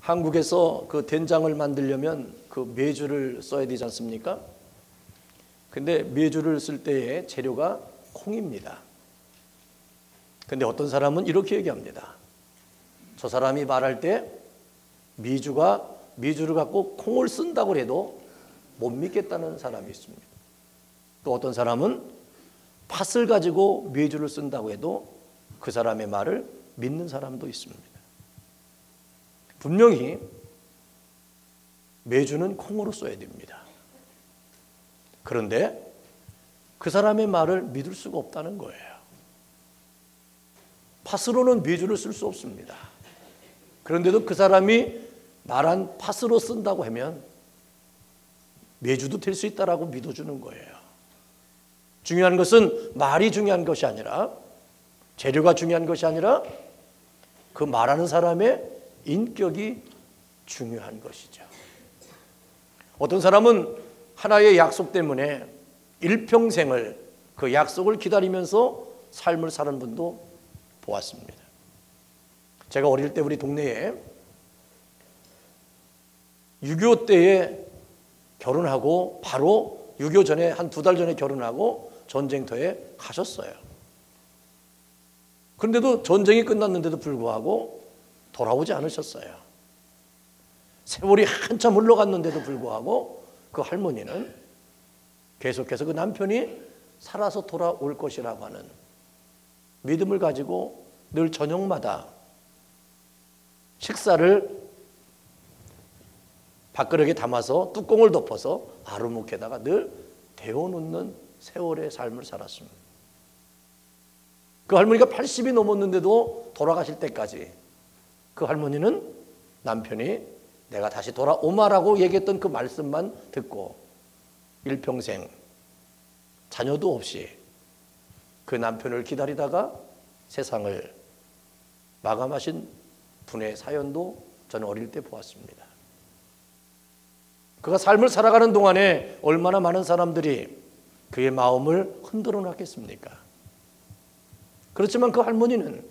한국에서 그 된장을 만들려면 그 메주를 써야 되지 않습니까? 근데 메주를 쓸 때의 재료가 콩입니다. 근데 어떤 사람은 이렇게 얘기합니다. 저 사람이 말할 때 메주를 갖고 콩을 쓴다고 해도 못 믿겠다는 사람이 있습니다. 또 어떤 사람은 팥을 가지고 메주를 쓴다고 해도 그 사람의 말을 믿는 사람도 있습니다. 분명히 메주는 콩으로 써야 됩니다. 그런데 그 사람의 말을 믿을 수가 없다는 거예요. 팥으로는 메주를 쓸 수 없습니다. 그런데도 그 사람이 말한 팥으로 쓴다고 하면 메주도 될 수 있다라고 믿어주는 거예요. 중요한 것은 말이 중요한 것이 아니라, 재료가 중요한 것이 아니라 그 말하는 사람의 인격이 중요한 것이죠. 어떤 사람은 하나의 약속 때문에 일평생을 그 약속을 기다리면서 삶을 사는 분도 보았습니다. 제가 어릴 때 우리 동네에 6.25 때에 결혼하고 바로 6.25 전에 한 2달 전에 결혼하고 전쟁터에 가셨어요. 그런데도 전쟁이 끝났는데도 불구하고 돌아오지 않으셨어요. 세월이 한참 흘러갔는데도 불구하고 그 할머니는 계속해서 그 남편이 살아서 돌아올 것이라고 하는 믿음을 가지고 늘 저녁마다 식사를 밥그릇에 담아서 뚜껑을 덮어서 아루묵에다가 늘 데워놓는 세월의 삶을 살았습니다. 그 할머니가 80이 넘었는데도 돌아가실 때까지 그 할머니는 남편이 내가 다시 돌아오마라고 얘기했던 그 말씀만 듣고 일평생 자녀도 없이 그 남편을 기다리다가 세상을 마감하신 분의 사연도 저는 어릴 때 보았습니다. 그가 삶을 살아가는 동안에 얼마나 많은 사람들이 그의 마음을 흔들어 놨겠습니까? 그렇지만 그 할머니는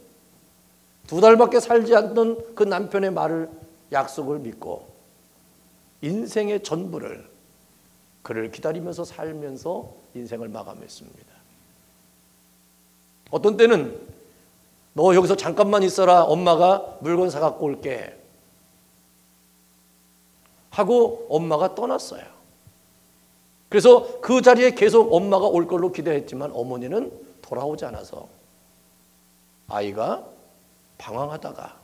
2달밖에 살지 않던 그 남편의 말을, 약속을 믿고 인생의 전부를 그를 기다리면서 살면서 인생을 마감했습니다. 어떤 때는 너 여기서 잠깐만 있어라, 엄마가 물건 사갖고 올게 하고 엄마가 떠났어요. 그래서 그 자리에 계속 엄마가 올 걸로 기대했지만 어머니는 돌아오지 않아서 아이가 방황하다가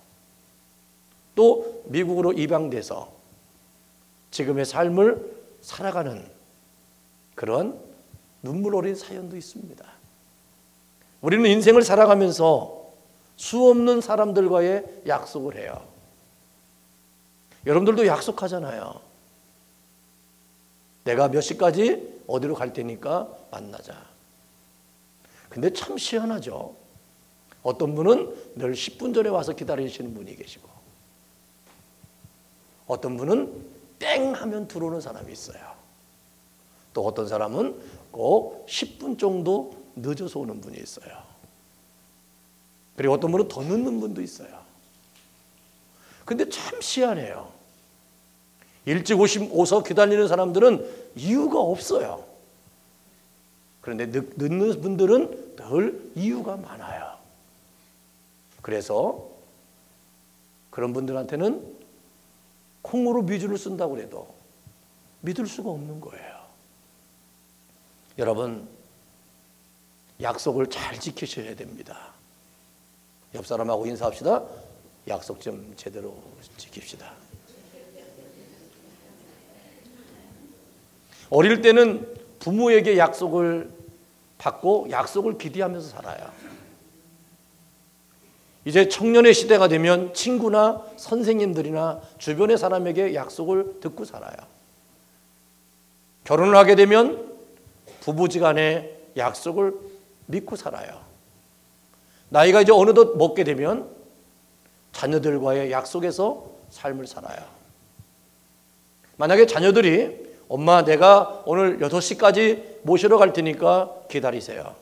또 미국으로 입양돼서 지금의 삶을 살아가는 그런 눈물 어린 사연도 있습니다. 우리는 인생을 살아가면서 수없는 사람들과의 약속을 해요. 여러분들도 약속하잖아요. 내가 몇 시까지 어디로 갈 테니까 만나자. 근데 참 희한하죠. 어떤 분은 늘 10분 전에 와서 기다리시는 분이 계시고 어떤 분은 땡 하면 들어오는 사람이 있어요. 또 어떤 사람은 꼭 10분 정도 늦어서 오는 분이 있어요. 그리고 어떤 분은 더 늦는 분도 있어요. 근데 참 희한해요. 일찍 오서 기다리는 사람들은 이유가 없어요. 그런데 늦는 분들은 늘 이유가 많아요. 그래서 그런 분들한테는 콩으로 메주를 쓴다고 해도 믿을 수가 없는 거예요. 여러분, 약속을 잘 지키셔야 됩니다. 옆 사람하고 인사합시다. 약속 좀 제대로 지킵시다. 어릴 때는 부모에게 약속을 받고 약속을 기대하면서 살아요. 이제 청년의 시대가 되면 친구나 선생님들이나 주변의 사람에게 약속을 듣고 살아요. 결혼을 하게 되면 부부지간에 약속을 믿고 살아요. 나이가 이제 어느덧 먹게 되면 자녀들과의 약속에서 삶을 살아요. 만약에 자녀들이 엄마 내가 오늘 6시까지 모시러 갈 테니까 기다리세요.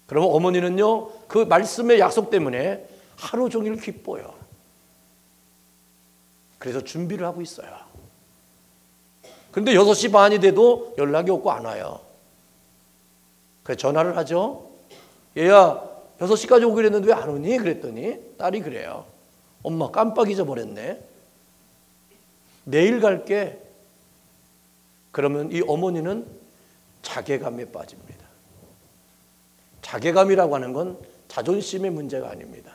그러면 어머니는요 그 말씀의 약속 때문에 하루 종일 기뻐요. 그래서 준비를 하고 있어요. 그런데 6시 반이 돼도 연락이 없고 안 와요. 그래서 전화를 하죠. 얘야 6시까지 오기로 했는데 왜 안 오니? 그랬더니 딸이 그래요. 엄마 깜빡 잊어버렸네. 내일 갈게. 그러면 이 어머니는 자괴감에 빠집니다. 자괴감이라고 하는 건 자존심의 문제가 아닙니다.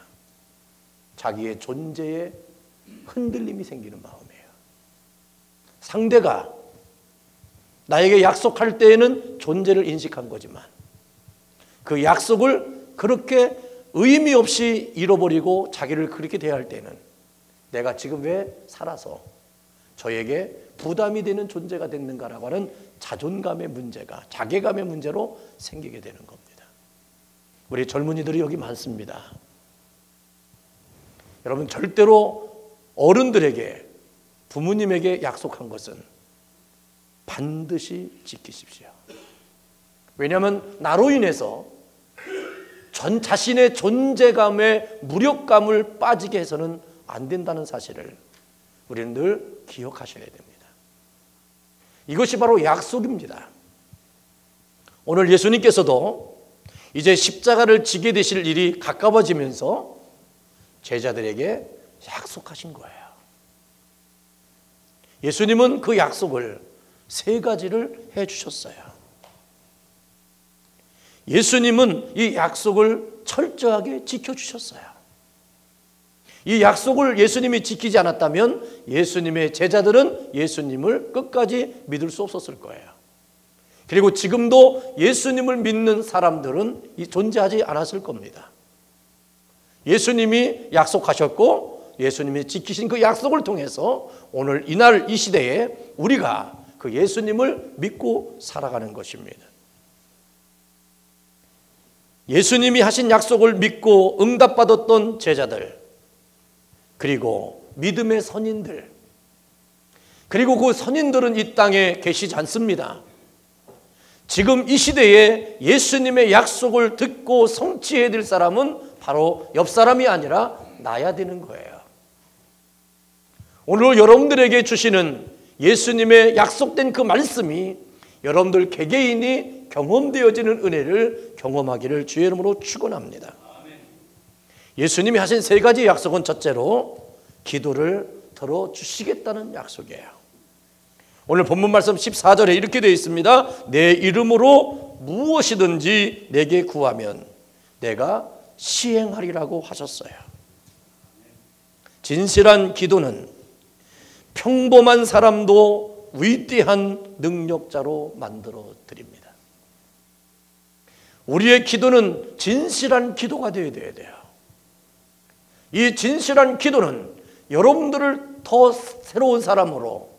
자기의 존재에 흔들림이 생기는 마음이에요. 상대가 나에게 약속할 때에는 존재를 인식한 거지만 그 약속을 그렇게 의미 없이 잃어버리고 자기를 그렇게 대할 때는 내가 지금 왜 살아서 저에게 부담이 되는 존재가 됐는가라고 하는 자존감의 문제가 자괴감의 문제로 생기게 되는 겁니다. 우리 젊은이들이 여기 많습니다. 여러분 절대로 어른들에게 부모님에게 약속한 것은 반드시 지키십시오. 왜냐하면 나로 인해서 전 자신의 존재감에 무력감을 빠지게 해서는 안 된다는 사실을 우리는 늘 기억하셔야 됩니다. 이것이 바로 약속입니다. 오늘 예수님께서도 이제 십자가를 지게 되실 일이 가까워지면서 제자들에게 약속하신 거예요. 예수님은 그 약속을 3가지를 해주셨어요. 예수님은 이 약속을 철저하게 지켜주셨어요. 이 약속을 예수님이 지키지 않았다면 예수님의 제자들은 예수님을 끝까지 믿을 수 없었을 거예요. 그리고 지금도 예수님을 믿는 사람들은 존재하지 않았을 겁니다. 예수님이 약속하셨고 예수님이 지키신 그 약속을 통해서 오늘 이날 이 시대에 우리가 그 예수님을 믿고 살아가는 것입니다. 예수님이 하신 약속을 믿고 응답받았던 제자들, 그리고 믿음의 선인들, 그리고 그 선인들은 이 땅에 계시지 않습니다. 지금 이 시대에 예수님의 약속을 듣고 성취해야 될 사람은 바로 옆 사람이 아니라 나야 되는 거예요. 오늘 여러분들에게 주시는 예수님의 약속된 그 말씀이 여러분들 개개인이 경험되어지는 은혜를 경험하기를 주의 이름으로 축원합니다. 예수님이 하신 3가지 약속은 첫째로 기도를 들어주시겠다는 약속이에요. 오늘 본문 말씀 14절에 이렇게 되어 있습니다. 내 이름으로 무엇이든지 내게 구하면 내가 시행하리라고 하셨어요. 진실한 기도는 평범한 사람도 위대한 능력자로 만들어 드립니다. 우리의 기도는 진실한 기도가 되어야 돼요. 이 진실한 기도는 여러분들을 더 새로운 사람으로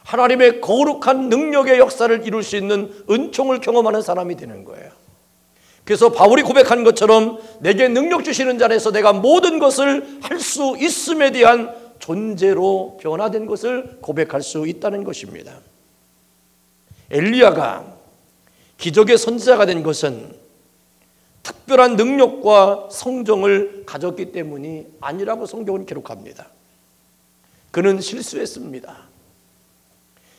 하나님의 거룩한 능력의 역사를 이룰 수 있는 은총을 경험하는 사람이 되는 거예요. 그래서 바울이 고백한 것처럼 내게 능력 주시는 자 안에서 내가 모든 것을 할 수 있음에 대한 존재로 변화된 것을 고백할 수 있다는 것입니다. 엘리야가 기적의 선지자가 된 것은 특별한 능력과 성정을 가졌기 때문이 아니라고 성경은 기록합니다. 그는 실수했습니다.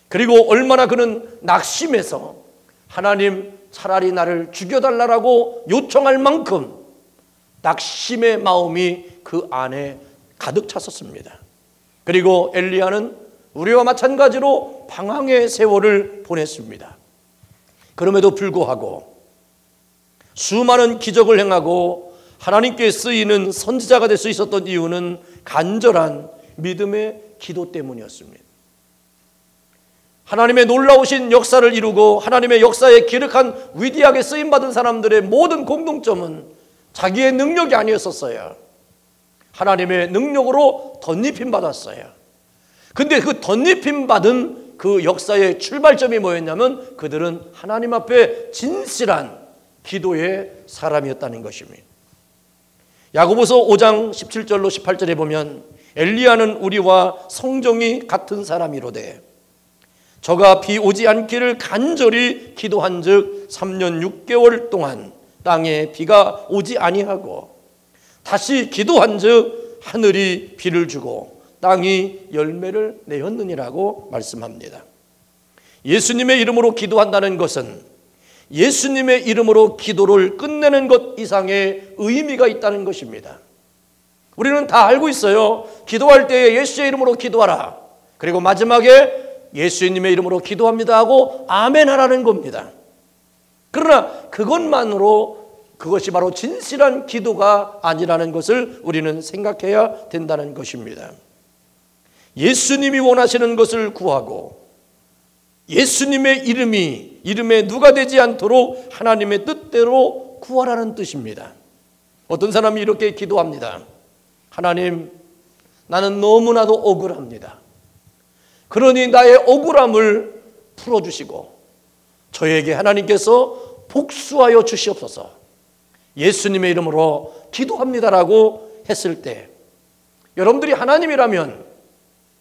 그리고 얼마나 그는 낙심해서 하나님 차라리 나를 죽여달라고 요청할 만큼 낙심의 마음이 그 안에 가득 찼었습니다. 그리고 엘리야는 우리와 마찬가지로 방황의 세월을 보냈습니다. 그럼에도 불구하고 수많은 기적을 행하고 하나님께 쓰이는 선지자가 될 수 있었던 이유는 간절한 믿음의 기도 때문이었습니다. 하나님의 놀라우신 역사를 이루고 하나님의 역사에 기록한 위대하게 쓰임받은 사람들의 모든 공통점은 자기의 능력이 아니었었어요. 하나님의 능력으로 덧입힘 받았어요. 근데 그 덧입힘 받은 그 역사의 출발점이 뭐였냐면 그들은 하나님 앞에 진실한 기도의 사람이었다는 것입니다. 야고보서 5장 17절로 18절에 보면 엘리야는 우리와 성정이 같은 사람이로되 저가 비 오지 않기를 간절히 기도한즉 3년 6개월 동안 땅에 비가 오지 아니하고 다시 기도한즉 하늘이 비를 주고 땅이 열매를 내었느니라고 말씀합니다. 예수님의 이름으로 기도한다는 것은 예수님의 이름으로 기도를 끝내는 것 이상의 의미가 있다는 것입니다. 우리는 다 알고 있어요. 기도할 때에 예수의 이름으로 기도하라. 그리고 마지막에 예수님의 이름으로 기도합니다 하고 아멘 하라는 겁니다. 그러나 그것만으로 그것이 바로 진실한 기도가 아니라는 것을 우리는 생각해야 된다는 것입니다. 예수님이 원하시는 것을 구하고 예수님의 이름에 누가 되지 않도록 하나님의 뜻대로 구하라는 뜻입니다. 어떤 사람이 이렇게 기도합니다. 하나님, 나는 너무나도 억울합니다. 그러니 나의 억울함을 풀어주시고 저에게 하나님께서 복수하여 주시옵소서. 예수님의 이름으로 기도합니다라고 했을 때 여러분들이 하나님이라면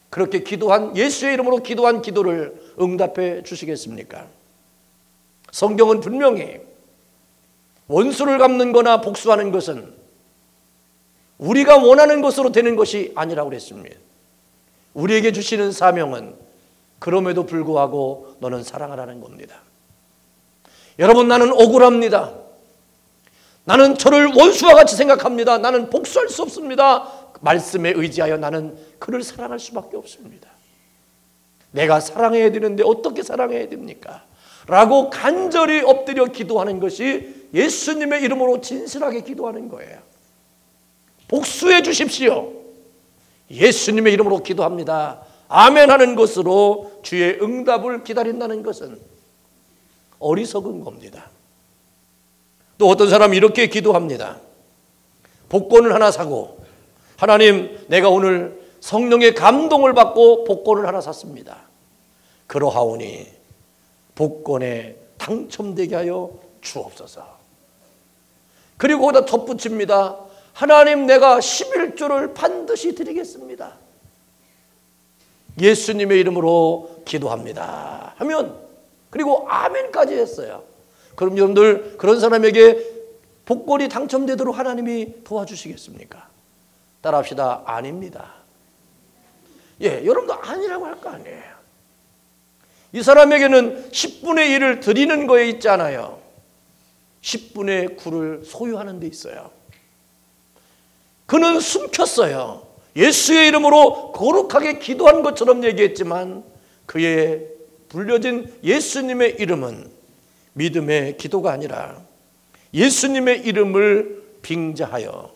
그렇게 기도한 예수의 이름으로 기도한 기도를 응답해 주시겠습니까? 성경은 분명히 원수를 갚는 거나 복수하는 것은 우리가 원하는 것으로 되는 것이 아니라고 그랬습니다. 우리에게 주시는 사명은 그럼에도 불구하고 너는 사랑하라는 겁니다. 여러분, 나는 억울합니다. 나는 저를 원수와 같이 생각합니다. 나는 복수할 수 없습니다. 말씀에 의지하여 나는 그를 사랑할 수밖에 없습니다. 내가 사랑해야 되는데 어떻게 사랑해야 됩니까? 라고 간절히 엎드려 기도하는 것이 예수님의 이름으로 진실하게 기도하는 거예요. 복수해 주십시오. 예수님의 이름으로 기도합니다. 아멘 하는 것으로 주의 응답을 기다린다는 것은 어리석은 겁니다. 또 어떤 사람이 이렇게 기도합니다. 복권을 하나 사고, 하나님, 내가 오늘 성령의 감동을 받고 복권을 하나 샀습니다. 그러하오니 복권에 당첨되게 하여 주옵소서. 그리고 거기다 덧붙입니다. 하나님, 내가 11조를 반드시 드리겠습니다. 예수님의 이름으로 기도합니다 하면, 그리고 아멘까지 했어요. 그럼 여러분들 그런 사람에게 복권이 당첨되도록 하나님이 도와주시겠습니까? 따라합시다. 아닙니다. 여러분도 아니라고 할 거 아니에요. 이 사람에게는 10분의 1을 드리는 거에 있잖아요. 10분의 9를 소유하는 데 있어요. 그는 숨겼어요. 예수의 이름으로 거룩하게 기도한 것처럼 얘기했지만 그의 불려진 예수님의 이름은 믿음의 기도가 아니라 예수님의 이름을 빙자하여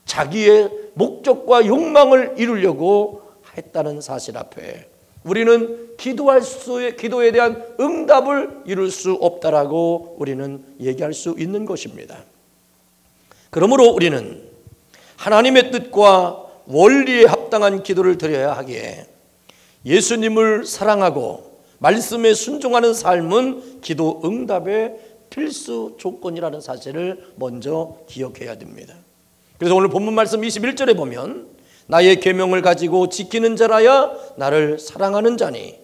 자기의 목적과 욕망을 이루려고 했다는 사실 앞에 우리는 기도에 대한 응답을 이룰 수 없다라고 우리는 얘기할 수 있는 것입니다. 그러므로 우리는 하나님의 뜻과 원리에 합당한 기도를 드려야 하기에 예수님을 사랑하고 말씀에 순종하는 삶은 기도 응답의 필수 조건이라는 사실을 먼저 기억해야 됩니다. 그래서 오늘 본문 말씀 21절에 보면 나의 계명을 가지고 지키는 자라야 나를 사랑하는 자니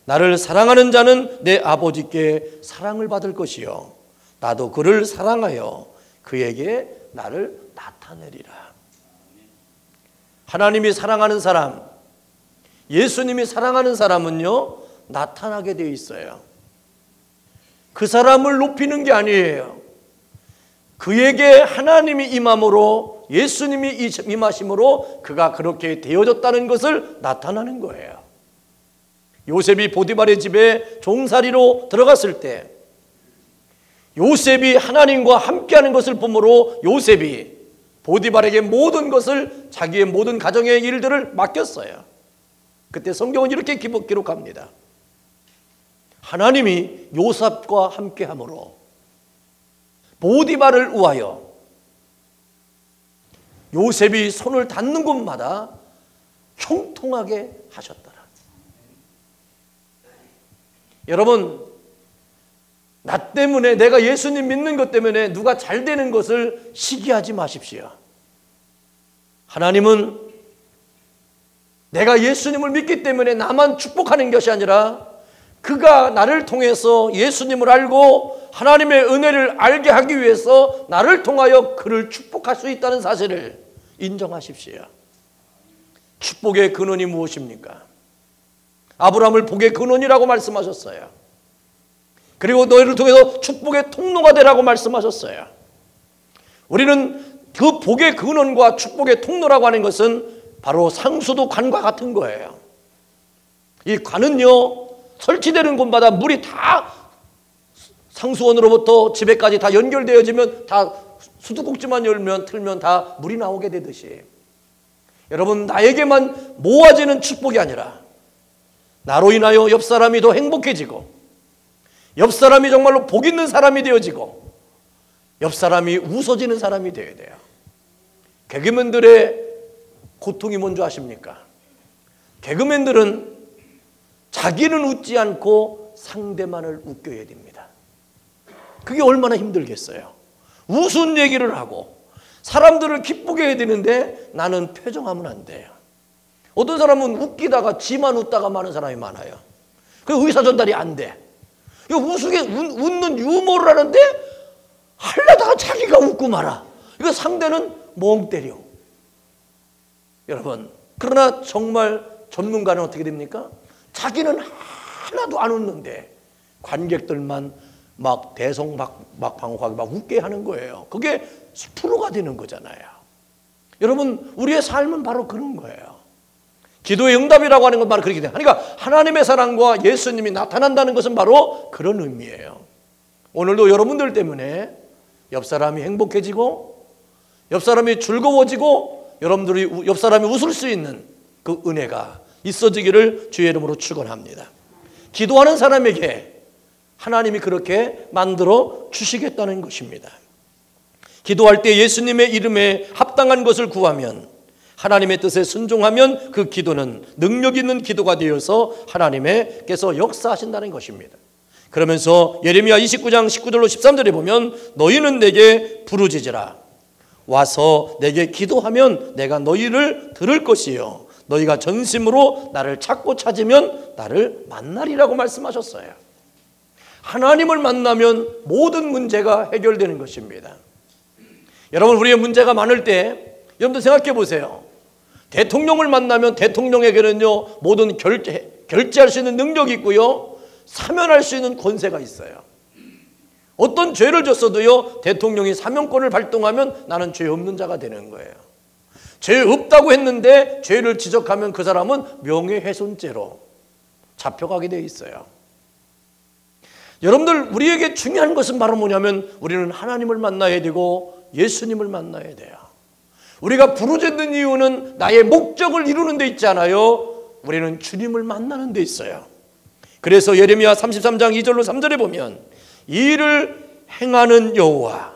나를 사랑하는 자는 내 아버지께 사랑을 받을 것이요 나도 그를 사랑하여 그에게 나를 나타내리라. 하나님이 사랑하는 사람, 예수님이 사랑하는 사람은요 나타나게 되어 있어요. 그 사람을 높이는 게 아니에요. 그에게 하나님이 임함으로 예수님이 임하심으로 그가 그렇게 되어졌다는 것을 나타나는 거예요. 요셉이 보디발의 집에 종살이로 들어갔을 때 요셉이 하나님과 함께하는 것을 보므로 요셉이 보디발에게 모든 것을 자기의 모든 가정의 일들을 맡겼어요. 그때 성경은 이렇게 기록합니다. 하나님이 요셉과 함께함으로 보디발을 위하여 요셉이 손을 닿는 곳마다 형통하게 하셨더라. 여러분, 나 때문에 내가 예수님 믿는 것 때문에 누가 잘 되는 것을 시기하지 마십시오. 하나님은 내가 예수님을 믿기 때문에 나만 축복하는 것이 아니라 그가 나를 통해서 예수님을 알고 하나님의 은혜를 알게 하기 위해서 나를 통하여 그를 축복할 수 있다는 사실을 인정하십시오. 축복의 근원이 무엇입니까? 아브라함을 복의 근원이라고 말씀하셨어요. 그리고 너희를 통해서 축복의 통로가 되라고 말씀하셨어요. 우리는 그 복의 근원과 축복의 통로라고 하는 것은 바로 상수도 관과 같은 거예요. 이 관은요, 설치되는 곳마다 물이 다 상수원으로부터 집에까지 다 연결되어지면, 다 수도꼭지만 열면 틀면 다 물이 나오게 되듯이, 여러분, 나에게만 모아지는 축복이 아니라 나로 인하여 옆 사람이 더 행복해지고, 옆 사람이 정말로 복 있는 사람이 되어지고, 옆 사람이 웃어지는 사람이 되어야 돼요. 개그맨들의 고통이 뭔지 아십니까? 개그맨들은 자기는 웃지 않고 상대만을 웃겨야 됩니다. 그게 얼마나 힘들겠어요. 웃은 얘기를 하고 사람들을 기쁘게 해야 되는데 나는 표정하면 안 돼요. 어떤 사람은 웃기다가 지만 웃다가 마는 사람이 많아요. 그 의사 전달이 안 돼. 웃는 유머를 하는데 하려다가 자기가 웃고 말아. 이거 상대는 멍 때려. 여러분, 그러나 정말 전문가는 어떻게 됩니까? 자기는 하나도 안 웃는데 관객들만 막 대성막방하게 막 웃게 하는 거예요. 그게 프로가 되는 거잖아요. 여러분, 우리의 삶은 바로 그런 거예요. 기도의 응답이라고 하는 건 바로 그렇게 돼요. 그러니까 하나님의 사랑과 예수님이 나타난다는 것은 바로 그런 의미예요. 오늘도 여러분들 때문에 옆 사람이 행복해지고, 옆 사람이 즐거워지고, 여러분들이 옆 사람이 웃을 수 있는 그 은혜가 있어지기를 주의 이름으로 축원합니다. 기도하는 사람에게 하나님이 그렇게 만들어 주시겠다는 것입니다. 기도할 때 예수님의 이름에 합당한 것을 구하면, 하나님의 뜻에 순종하면 그 기도는 능력 있는 기도가 되어서 하나님께서 역사하신다는 것입니다. 그러면서 예레미야 29장 19절로 13절에 보면, 너희는 내게 부르짖으라. 와서 내게 기도하면 내가 너희를 들을 것이요, 너희가 전심으로 나를 찾고 찾으면 나를 만나리라고 말씀하셨어요. 하나님을 만나면 모든 문제가 해결되는 것입니다. 여러분, 우리의 문제가 많을 때 여러분들 생각해 보세요. 대통령을 만나면 대통령에게는요, 모든 결제할 수 있는 능력이 있고요, 사면할 수 있는 권세가 있어요. 어떤 죄를 졌어도요, 대통령이 사면권을 발동하면 나는 죄 없는 자가 되는 거예요. 죄 없다고 했는데 죄를 지적하면 그 사람은 명예훼손죄로 잡혀가게 되어 있어요. 여러분들, 우리에게 중요한 것은 바로 뭐냐면, 우리는 하나님을 만나야 되고 예수님을 만나야 돼요. 우리가 부르짖는 이유는 나의 목적을 이루는 데 있잖아요. 우리는 주님을 만나는 데 있어요. 그래서 예레미야 33장 2절로 3절에 보면, 이 일을 행하는 여호와,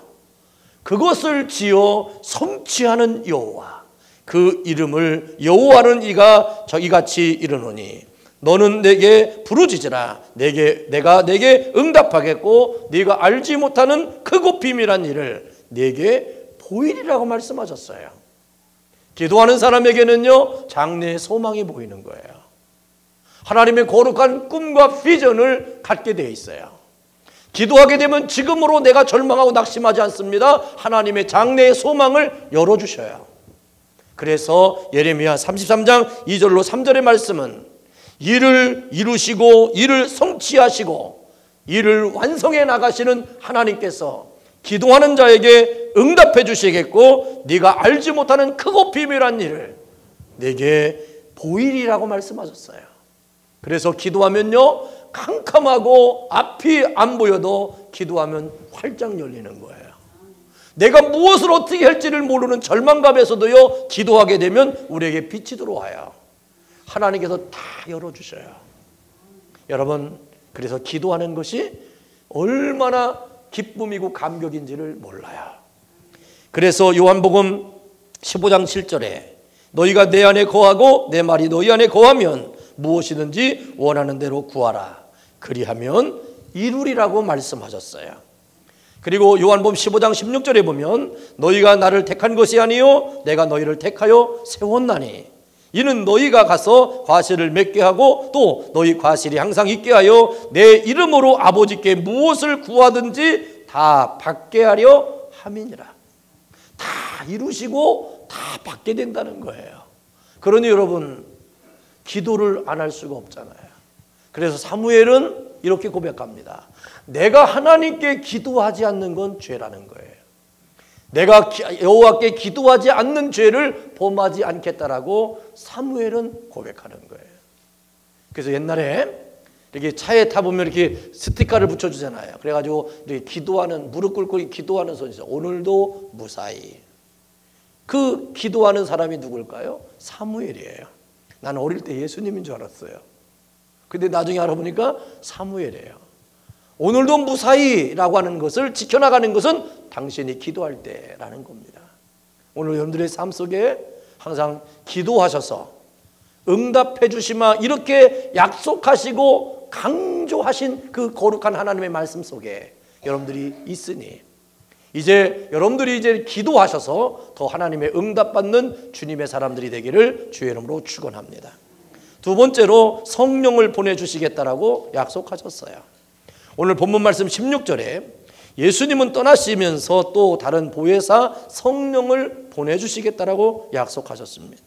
그것을 지어 성취하는 여호와, 그 이름을 여호와는 이가 이같이 이르노니, 너는 내게 부르짖으라. 내가 내게 응답하겠고, 네가 알지 못하는 크고 비밀한 일을 내게 보이리라고 말씀하셨어요. 기도하는 사람에게는요, 장래의 소망이 보이는 거예요. 하나님의 거룩한 꿈과 비전을 갖게 되어 있어요. 기도하게 되면 지금으로 내가 절망하고 낙심하지 않습니다. 하나님의 장래의 소망을 열어주셔요. 그래서 예레미야 33장 2절로 3절의 말씀은, 일을 이루시고 일을 성취하시고 일을 완성해 나가시는 하나님께서 기도하는 자에게 응답해 주시겠고, 네가 알지 못하는 크고 비밀한 일을 내게 보이리라고 말씀하셨어요. 그래서 기도하면요, 캄캄하고 앞이 안 보여도 기도하면 활짝 열리는 거예요. 내가 무엇을 어떻게 할지를 모르는 절망감에서도요, 기도하게 되면 우리에게 빛이 들어와요. 하나님께서 다 열어주셔요. 여러분, 그래서 기도하는 것이 얼마나 기쁨이고 감격인지를 몰라요. 그래서 요한복음 15장 7절에 너희가 내 안에 거하고 내 말이 너희 안에 거하면 무엇이든지 원하는 대로 구하라. 그리하면 이루리라고 말씀하셨어요. 그리고 요한복음 15장 16절에 보면, 너희가 나를 택한 것이 아니요 내가 너희를 택하여 세웠나니, 이는 너희가 가서 과실을 맺게 하고 또 너희 과실이 항상 있게 하여 내 이름으로 아버지께 무엇을 구하든지 다 받게 하려 함이니라. 다 이루시고 다 받게 된다는 거예요. 그러니 여러분, 기도를 안 할 수가 없잖아요. 그래서 사무엘은 이렇게 고백합니다. 내가 하나님께 기도하지 않는 건 죄라는 거예요. 내가 여호와께 기도하지 않는 죄를 범하지 않겠다라고 사무엘은 고백하는 거예요. 그래서 옛날에 이렇게 차에 타보면 이렇게 스티커를 붙여주잖아요. 그래가지고 이렇게 기도하는, 무릎 꿇고 기도하는 손이 있어요. 오늘도 무사히. 그 기도하는 사람이 누굴까요? 사무엘이에요. 나는 어릴 때 예수님인 줄 알았어요. 근데 나중에 알아보니까 사무엘이에요. 오늘도 무사히라고 하는 것을 지켜나가는 것은 당신이 기도할 때라는 겁니다. 오늘 여러분들의 삶 속에 항상 기도하셔서 응답해 주시마 이렇게 약속하시고 강조하신 그 거룩한 하나님의 말씀 속에 여러분들이 있으니 이제 여러분들이 이제 기도하셔서 더 하나님의 응답받는 주님의 사람들이 되기를 주의 이름으로 축원합니다. 두 번째로 성령을 보내주시겠다라고 약속하셨어요. 오늘 본문 말씀 16절에 예수님은 떠나시면서 또 다른 보혜사 성령을 보내주시겠다라고 약속하셨습니다.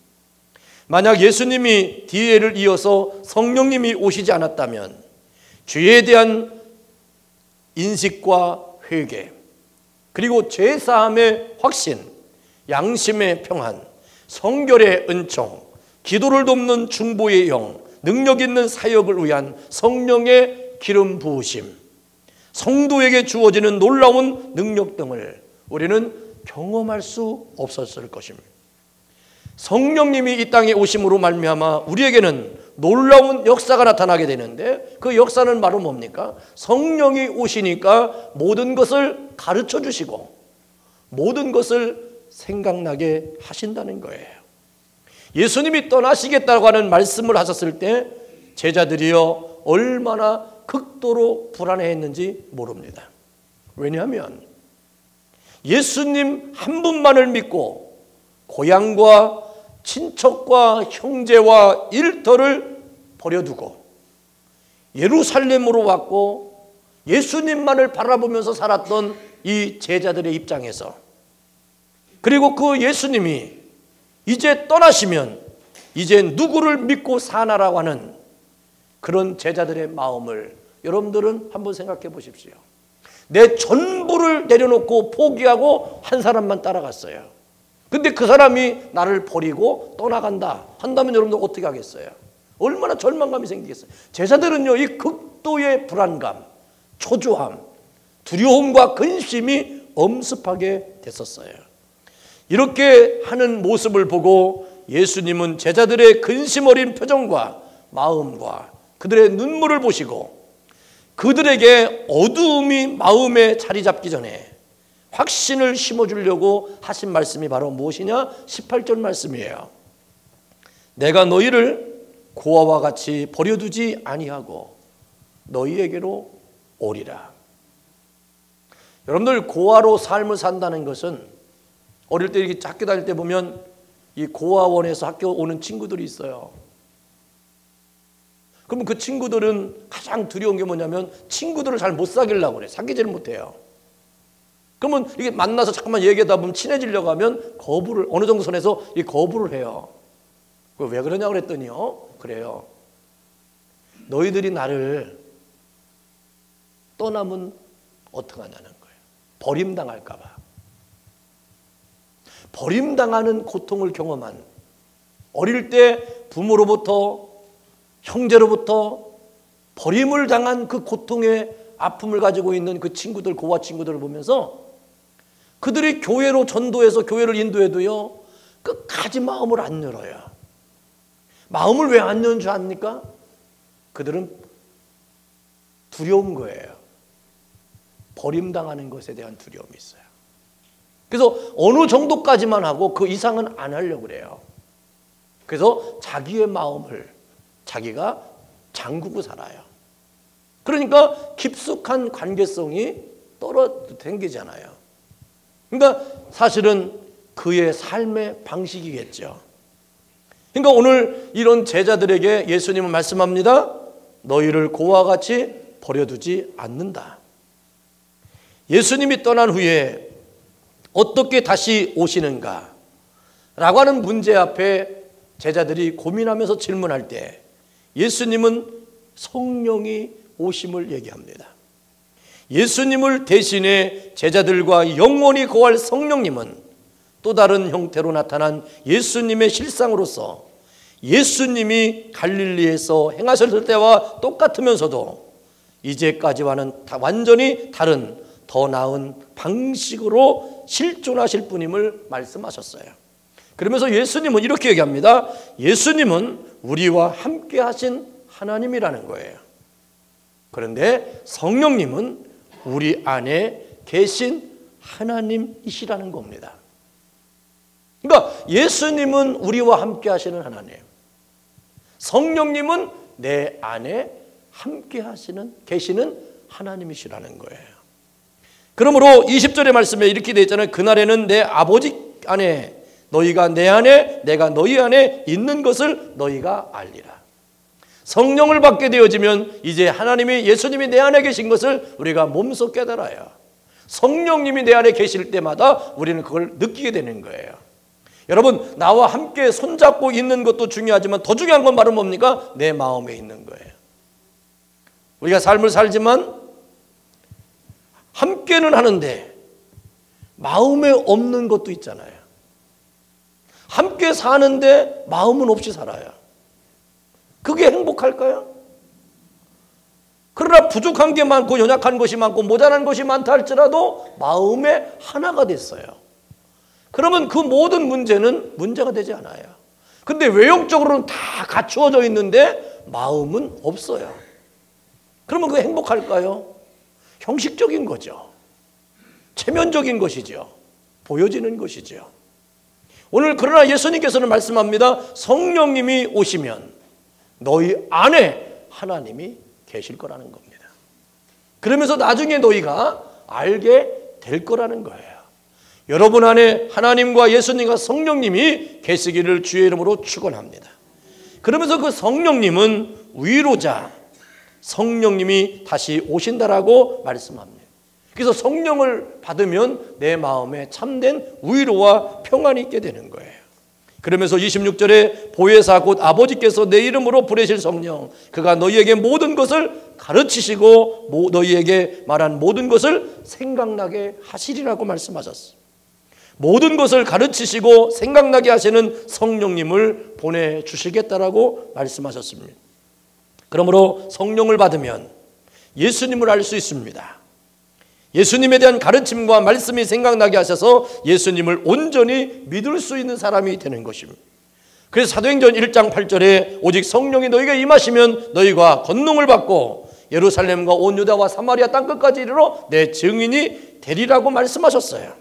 만약 예수님이 뒤를 이어서 성령님이 오시지 않았다면 죄에 대한 인식과 회개, 그리고 죄사함의 확신, 양심의 평안, 성결의 은총, 기도를 돕는 중보의 영, 능력 있는 사역을 위한 성령의 기름 부으심, 성도에게 주어지는 놀라운 능력 등을 우리는 경험할 수 없었을 것입니다. 성령님이 이 땅에 오심으로 말미암아 우리에게는 놀라운 역사가 나타나게 되는데 그 역사는 바로 뭡니까? 성령이 오시니까 모든 것을 가르쳐 주시고 모든 것을 생각나게 하신다는 거예요. 예수님이 떠나시겠다고 하는 말씀을 하셨을 때 제자들이요 얼마나 극도로 불안해했는지 모릅니다. 왜냐하면 예수님 한 분만을 믿고 고향과 친척과 형제와 일터를 버려두고 예루살렘으로 왔고 예수님만을 바라보면서 살았던 이 제자들의 입장에서, 그리고 그 예수님이 이제 떠나시면 이제 누구를 믿고 사나라고 하는 그런 제자들의 마음을 여러분들은 한번 생각해 보십시오. 내 전부를 내려놓고 포기하고 한 사람만 따라갔어요. 근데 그 사람이 나를 버리고 떠나간다 한다면 여러분들 어떻게 하겠어요? 얼마나 절망감이 생기겠어요? 제자들은요 이 극도의 불안감, 초조함, 두려움과 근심이 엄습하게 됐었어요. 이렇게 하는 모습을 보고 예수님은 제자들의 근심 어린 표정과 마음과 그들의 눈물을 보시고 그들에게 어두움이 마음에 자리 잡기 전에 확신을 심어주려고 하신 말씀이 바로 무엇이냐? 18절 말씀이에요. 내가 너희를 고아와 같이 버려두지 아니하고 너희에게로 오리라. 여러분들 고아로 삶을 산다는 것은 어릴 때 이렇게 학교 다닐 때 보면 이 고아원에서 학교 오는 친구들이 있어요. 그러면 그 친구들은 가장 두려운 게 뭐냐면 친구들을 잘 못 사귀려고 그래. 사귀지를 못해요. 그러면 이게 만나서 잠깐만 얘기하다 보면 친해지려고 하면 거부를, 어느 정도 선에서 이 거부를 해요. 왜 그러냐고 그랬더니요. 그래요. 너희들이 나를 떠나면 어떡하냐는 거예요. 버림당할까 봐. 버림당하는 고통을 경험한, 어릴 때 부모로부터 형제로부터 버림을 당한 그 고통의 아픔을 가지고 있는 그 친구들, 고아 친구들을 보면서 그들이 교회로 전도해서 교회를 인도해도요 끝까지 마음을 안 열어요. 마음을 왜 안 여는 줄 압니까? 그들은 두려운 거예요. 버림당하는 것에 대한 두려움이 있어요. 그래서 어느 정도까지만 하고 그 이상은 안 하려고 그래요. 그래서 자기의 마음을 자기가 잠그고 살아요. 그러니까 깊숙한 관계성이 생기잖아요. 그러니까 사실은 그의 삶의 방식이겠죠. 그러니까 오늘 이런 제자들에게 예수님은 말씀합니다. 너희를 고아와 같이 버려두지 않는다. 예수님이 떠난 후에 어떻게 다시 오시는가 라고 하는 문제 앞에 제자들이 고민하면서 질문할 때 예수님은 성령이 오심을 얘기합니다. 예수님을 대신해 제자들과 영원히 거할 성령님은 또 다른 형태로 나타난 예수님의 실상으로서 예수님이 갈릴리에서 행하셨을 때와 똑같으면서도 이제까지와는 완전히 다른 더 나은 방식으로 실존하실 분임을 말씀하셨어요. 그러면서 예수님은 이렇게 얘기합니다. 예수님은 우리와 함께 하신 하나님이라는 거예요. 그런데 성령님은 우리 안에 계신 하나님이시라는 겁니다. 그러니까 예수님은 우리와 함께 하시는 하나님, 성령님은 내 안에 함께 계시는 하나님이시라는 거예요. 그러므로 20절의 말씀에 이렇게 되어 있잖아요. 그날에는 내 아버지 안에 너희가 내 안에 내가 너희 안에 있는 것을 너희가 알리라. 성령을 받게 되어지면 이제 하나님이 예수님이 내 안에 계신 것을 우리가 몸소 깨달아요. 성령님이 내 안에 계실 때마다 우리는 그걸 느끼게 되는 거예요. 여러분, 나와 함께 손잡고 있는 것도 중요하지만 더 중요한 건 바로 뭡니까? 내 마음에 있는 거예요. 우리가 삶을 살지만 함께는 하는데 마음에 없는 것도 있잖아요. 함께 사는데 마음은 없이 살아요. 그게 행복할까요? 그러나 부족한 게 많고 연약한 것이 많고 모자란 것이 많다 할지라도 마음에 하나가 됐어요. 그러면 그 모든 문제는 문제가 되지 않아요. 근데 외형적으로는 다 갖추어져 있는데 마음은 없어요. 그러면 그게 행복할까요? 형식적인 거죠. 체면적인 것이죠. 보여지는 것이죠. 오늘 그러나 예수님께서는 말씀합니다. 성령님이 오시면 너희 안에 하나님이 계실 거라는 겁니다. 그러면서 나중에 너희가 알게 될 거라는 거예요. 여러분 안에 하나님과 예수님과 성령님이 계시기를 주의 이름으로 축원합니다. 그러면서 그 성령님은 위로자, 성령님이 다시 오신다라고 말씀합니다. 그래서 성령을 받으면 내 마음에 참된 위로와 평안이 있게 되는 거예요. 그러면서 26절에 보혜사 곧 아버지께서 내 이름으로 보내실 성령 그가 너희에게 모든 것을 가르치시고 너희에게 말한 모든 것을 생각나게 하시리라고 말씀하셨습니다. 모든 것을 가르치시고 생각나게 하시는 성령님을 보내주시겠다라고 말씀하셨습니다. 그러므로 성령을 받으면 예수님을 알 수 있습니다. 예수님에 대한 가르침과 말씀이 생각나게 하셔서 예수님을 온전히 믿을 수 있는 사람이 되는 것입니다. 그래서 사도행전 1장 8절에 오직 성령이 너희가 임하시면 너희가 권능을 받고 예루살렘과 온 유다와 사마리아 땅끝까지 이르러 내 증인이 되리라고 말씀하셨어요.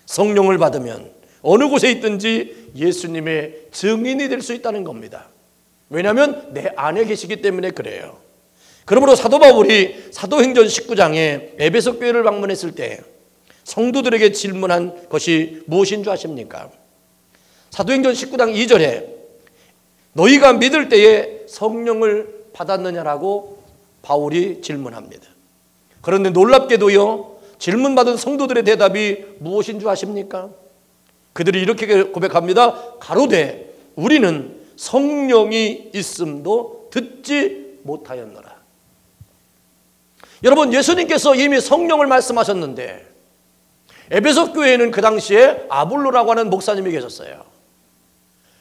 성령을 받으면 어느 곳에 있든지 예수님의 증인이 될 수 있다는 겁니다. 왜냐하면 내 안에 계시기 때문에 그래요. 그러므로 사도 바울이 사도행전 19장에 에베소 교회를 방문했을 때 성도들에게 질문한 것이 무엇인 줄 아십니까? 사도행전 19장 2절에 너희가 믿을 때에 성령을 받았느냐라고 바울이 질문합니다. 그런데 놀랍게도요, 질문받은 성도들의 대답이 무엇인 줄 아십니까? 그들이 이렇게 고백합니다. 가로되 우리는 성령이 있음도 듣지 못하였노라. 여러분, 예수님께서 이미 성령을 말씀하셨는데 에베소 교회에는 그 당시에 아볼로라고 하는 목사님이 계셨어요.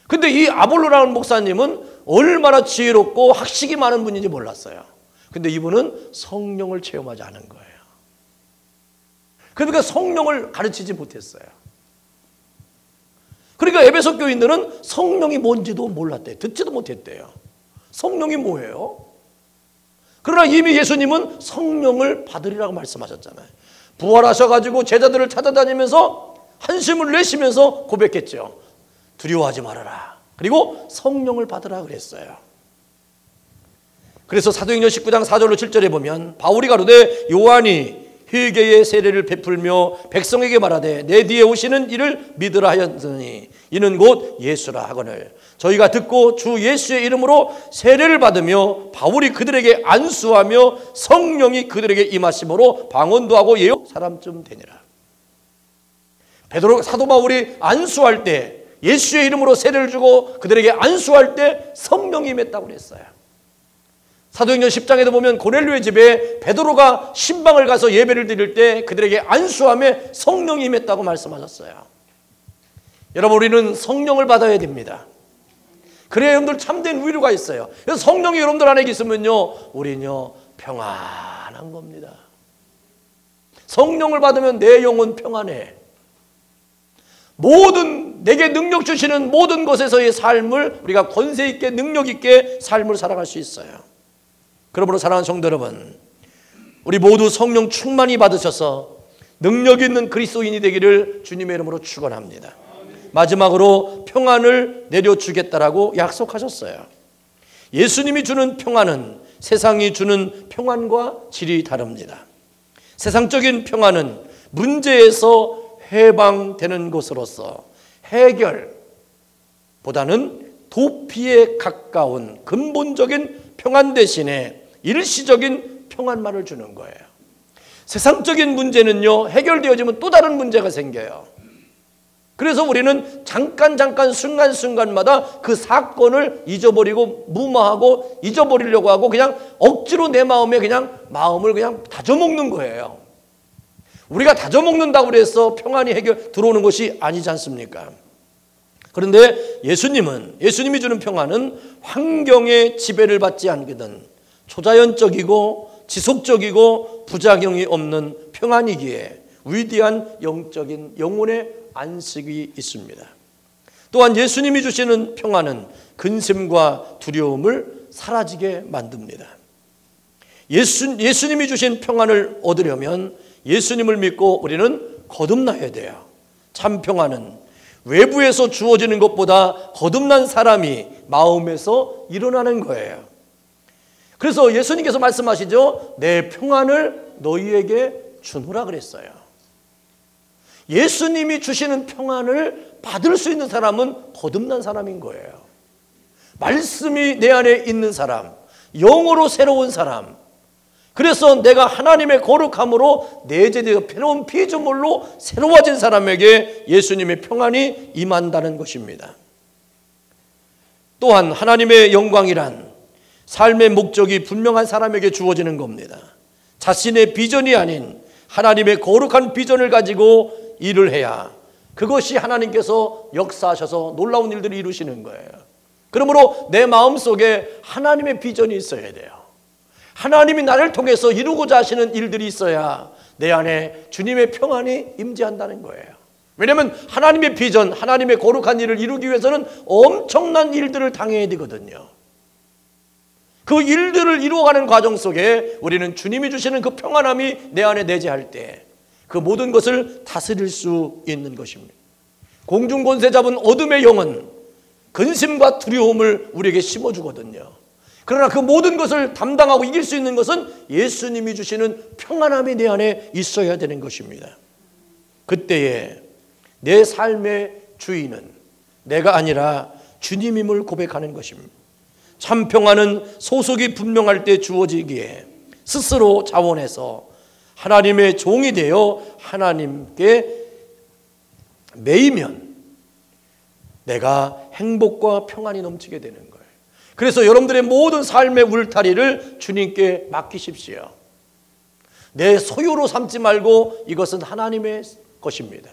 근데 이 아볼로라는 목사님은 얼마나 지혜롭고 학식이 많은 분인지 몰랐어요. 근데 이분은 성령을 체험하지 않은 거예요. 그러니까 성령을 가르치지 못했어요. 그러니까 에베소 교인들은 성령이 뭔지도 몰랐대요. 듣지도 못했대요. 성령이 뭐예요? 그러나 이미 예수님은 성령을 받으리라고 말씀하셨잖아요. 부활하셔가지고 제자들을 찾아다니면서 한숨을 내쉬면서 고백했죠. 두려워하지 말아라. 그리고 성령을 받으라 그랬어요. 그래서 사도행전 19장 4절로 7절에 보면 바울이 가로되 요한이 회개의 세례를 베풀며 백성에게 말하되 내 뒤에 오시는 이를 믿으라 하였으니 이는 곧 예수라 하거늘 저희가 듣고 주 예수의 이름으로 세례를 받으며 바울이 그들에게 안수하며 성령이 그들에게 임하심으로 방언도 하고 예언 사람쯤 되니라. 베드로 사도 바울이 안수할 때 예수의 이름으로 세례를 주고 그들에게 안수할 때 성령이 임했다고 그랬어요. 사도행전 10장에도 보면 고넬료의 집에 베드로가 신방을 가서 예배를 드릴 때 그들에게 안수함에 성령이 임했다고 말씀하셨어요. 여러분, 우리는 성령을 받아야 됩니다. 그래야 여러분들 참된 위로가 있어요. 그래서 성령이 여러분들 안에 있으면요, 우리는요 평안한 겁니다. 성령을 받으면 내 영혼 평안해. 모든 내게 능력 주시는 모든 것에서의 삶을 우리가 권세 있게 능력 있게 삶을 살아갈 수 있어요. 그러므로 사랑하는 성도 여러분, 우리 모두 성령 충만히 받으셔서 능력 있는 그리스도인이 되기를 주님의 이름으로 축원합니다. 마지막으로 평안을 내려주겠다라고 약속하셨어요. 예수님이 주는 평안은 세상이 주는 평안과 질이 다릅니다. 세상적인 평안은 문제에서 해방되는 것으로서 해결보다는 도피에 가까운 근본적인 평안 대신에 일시적인 평안만을 주는 거예요. 세상적인 문제는요, 해결되어지면 또 다른 문제가 생겨요. 그래서 우리는 잠깐 순간순간마다 그 사건을 잊어버리고 무마하고 잊어버리려고 하고 그냥 억지로 내 마음에 그냥 마음을 그냥 다져먹는 거예요. 우리가 다져먹는다고 해서 평안이 들어오는 것이 아니지 않습니까? 그런데 예수님이 주는 평안은 환경의 지배를 받지 않거든 초자연적이고 지속적이고 부작용이 없는 평안이기에 위대한 영적인 영혼의 안식이 있습니다. 또한 예수님이 주시는 평안은 근심과 두려움을 사라지게 만듭니다. 예수님이 주신 평안을 얻으려면 예수님을 믿고 우리는 거듭나야 돼요. 참 평안은 외부에서 주어지는 것보다 거듭난 사람이 마음에서 일어나는 거예요. 그래서 예수님께서 말씀하시죠. 내 평안을 너희에게 주노라 그랬어요. 예수님이 주시는 평안을 받을 수 있는 사람은 거듭난 사람인 거예요. 말씀이 내 안에 있는 사람, 영으로 새로운 사람. 그래서 내가 하나님의 거룩함으로 내재되어 새로운 피조물로 새로워진 사람에게 예수님의 평안이 임한다는 것입니다. 또한 하나님의 영광이란 삶의 목적이 분명한 사람에게 주어지는 겁니다. 자신의 비전이 아닌 하나님의 거룩한 비전을 가지고 일을 해야 그것이 하나님께서 역사하셔서 놀라운 일들을 이루시는 거예요. 그러므로 내 마음속에 하나님의 비전이 있어야 돼요. 하나님이 나를 통해서 이루고자 하시는 일들이 있어야 내 안에 주님의 평안이 임재한다는 거예요. 왜냐하면 하나님의 비전, 하나님의 거룩한 일을 이루기 위해서는 엄청난 일들을 당해야 되거든요. 그 일들을 이루어가는 과정 속에 우리는 주님이 주시는 그 평안함이 내 안에 내재할 때 그 모든 것을 다스릴 수 있는 것입니다. 공중권세 잡은 어둠의 영은 근심과 두려움을 우리에게 심어주거든요. 그러나 그 모든 것을 담당하고 이길 수 있는 것은 예수님이 주시는 평안함이 내 안에 있어야 되는 것입니다. 그때에 내 삶의 주인은 내가 아니라 주님임을 고백하는 것입니다. 참 평안은 소속이 분명할 때 주어지기에 스스로 자원해서 하나님의 종이 되어 하나님께 매이면 내가 행복과 평안이 넘치게 되는 거예요. 그래서 여러분들의 모든 삶의 울타리를 주님께 맡기십시오. 내 소유로 삼지 말고 이것은 하나님의 것입니다.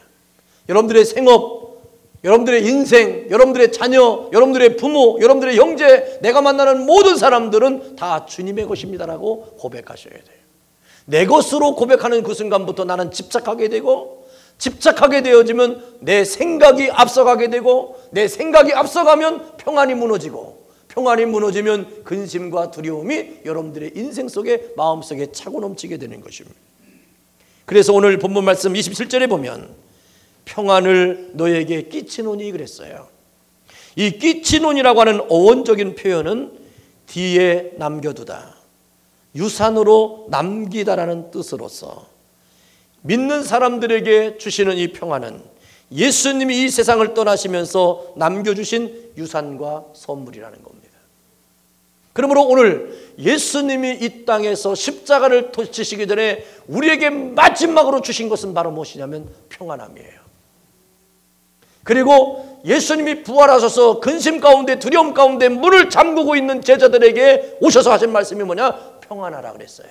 여러분들의 생업, 여러분들의 인생, 여러분들의 자녀, 여러분들의 부모, 여러분들의 형제, 내가 만나는 모든 사람들은 다 주님의 것입니다라고 고백하셔야 돼요. 내 것으로 고백하는 그 순간부터 나는 집착하게 되고, 집착하게 되어지면 내 생각이 앞서가게 되고, 내 생각이 앞서가면 평안이 무너지고, 평안이 무너지면 근심과 두려움이 여러분들의 인생 속에 마음속에 차고 넘치게 되는 것입니다. 그래서 오늘 본문 말씀 27절에 보면 평안을 너에게 끼치노니 그랬어요. 이 끼치노니라고 하는 어원적인 표현은 뒤에 남겨두다, 유산으로 남기다라는 뜻으로서 믿는 사람들에게 주시는 이 평안은 예수님이 이 세상을 떠나시면서 남겨주신 유산과 선물이라는 겁니다. 그러므로 오늘 예수님이 이 땅에서 십자가를 지시기 전에 우리에게 마지막으로 주신 것은 바로 무엇이냐면 평안함이에요. 그리고 예수님이 부활하셔서 근심 가운데 두려움 가운데 문을 잠그고 있는 제자들에게 오셔서 하신 말씀이 뭐냐? 평안하라 그랬어요.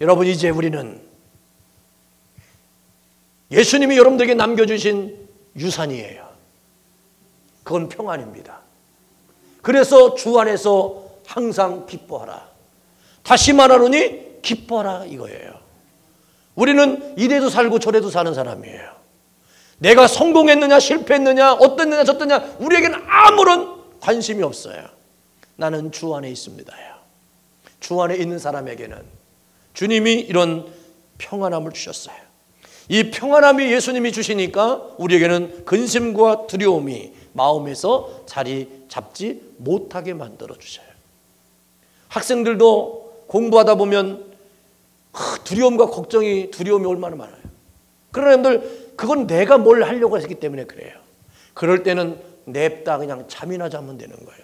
여러분, 이제 우리는 예수님이 여러분들에게 남겨주신 유산이에요. 그건 평안입니다. 그래서 주 안에서 항상 기뻐하라. 다시 말하노니 기뻐하라 이거예요. 우리는 이래도 살고 저래도 사는 사람이에요. 내가 성공했느냐 실패했느냐 어떻느냐 저떻느냐 우리에게는 아무런 관심이 없어요. 나는 주 안에 있습니다요. 주 안에 있는 사람에게는 주님이 이런 평안함을 주셨어요. 이 평안함이 예수님이 주시니까 우리에게는 근심과 두려움이 마음에서 자리 잡지 못하게 만들어 주셔요. 학생들도 공부하다 보면 두려움과 두려움이 얼마나 많아요. 그러나 여러분들 그건 내가 뭘 하려고 했기 때문에 그래요. 그럴 때는 냅다 그냥 잠이나 자면 되는 거예요.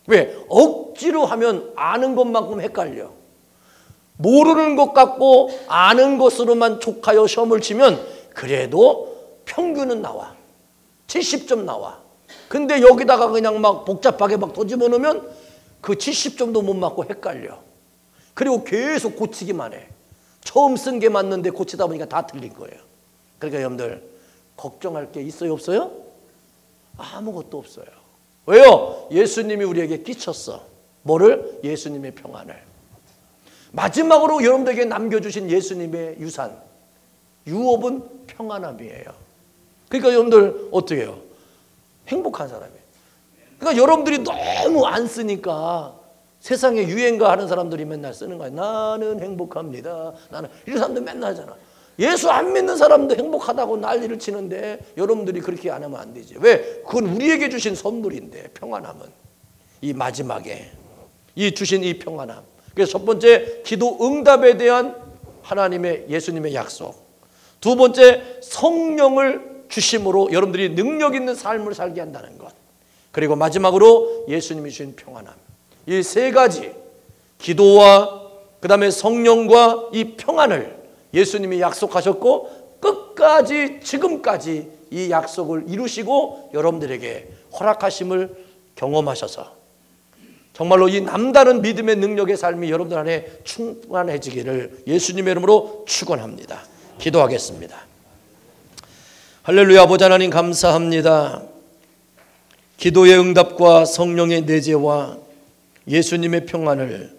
왜? 억지로 하면 아는 것만큼 헷갈려. 모르는 것 같고 아는 것으로만 족하여 시험을 치면 그래도 평균은 나와. 70점 나와. 근데 여기다가 그냥 막 복잡하게 막 도집어 넣으면 그 70점도 못 맞고 헷갈려. 그리고 계속 고치기만 해. 처음 쓴 게 맞는데 고치다 보니까 다 틀린 거예요. 그러니까 여러분들 걱정할 게 있어요 없어요? 아무것도 없어요. 왜요? 예수님이 우리에게 끼쳤어. 뭐를? 예수님의 평안을. 마지막으로 여러분들에게 남겨주신 예수님의 유산, 유업은 평안함이에요. 그러니까 여러분들 어떻게 해요? 행복한 사람이에요. 그러니까 여러분들이 너무 안 쓰니까 세상에 유행가 하는 사람들이 맨날 쓰는 거예요. 나는 행복합니다. 나는 이런 사람들 맨날 하잖아. 예수 안 믿는 사람도 행복하다고 난리를 치는데 여러분들이 그렇게 안 하면 안 되지. 왜? 그건 우리에게 주신 선물인데 평안함은. 이 마지막에 이 주신 이 평안함. 그래서 첫 번째 기도 응답에 대한 하나님의 예수님의 약속. 두 번째 성령을 주심으로 여러분들이 능력 있는 삶을 살게 한다는 것. 그리고 마지막으로 예수님이 주신 평안함. 이 세 가지 기도와 그 다음에 성령과 이 평안을 예수님이 약속하셨고 끝까지 지금까지 이 약속을 이루시고 여러분들에게 허락하심을 경험하셔서 정말로 이 남다른 믿음의 능력의 삶이 여러분들 안에 충만해지기를 예수님의 이름으로 축원합니다. 기도하겠습니다. 할렐루야. 아버지 하나님 감사합니다. 기도의 응답과 성령의 내재와 예수님의 평안을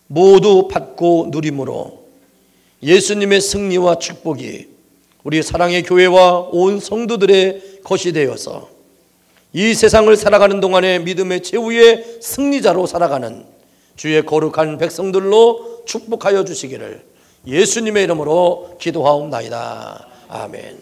모두 받고 누림으로 예수님의 승리와 축복이 우리 사랑의 교회와 온 성도들의 것이 되어서 이 세상을 살아가는 동안에 믿음의 최후의 승리자로 살아가는 주의 거룩한 백성들로 축복하여 주시기를 예수님의 이름으로 기도하옵나이다. 아멘.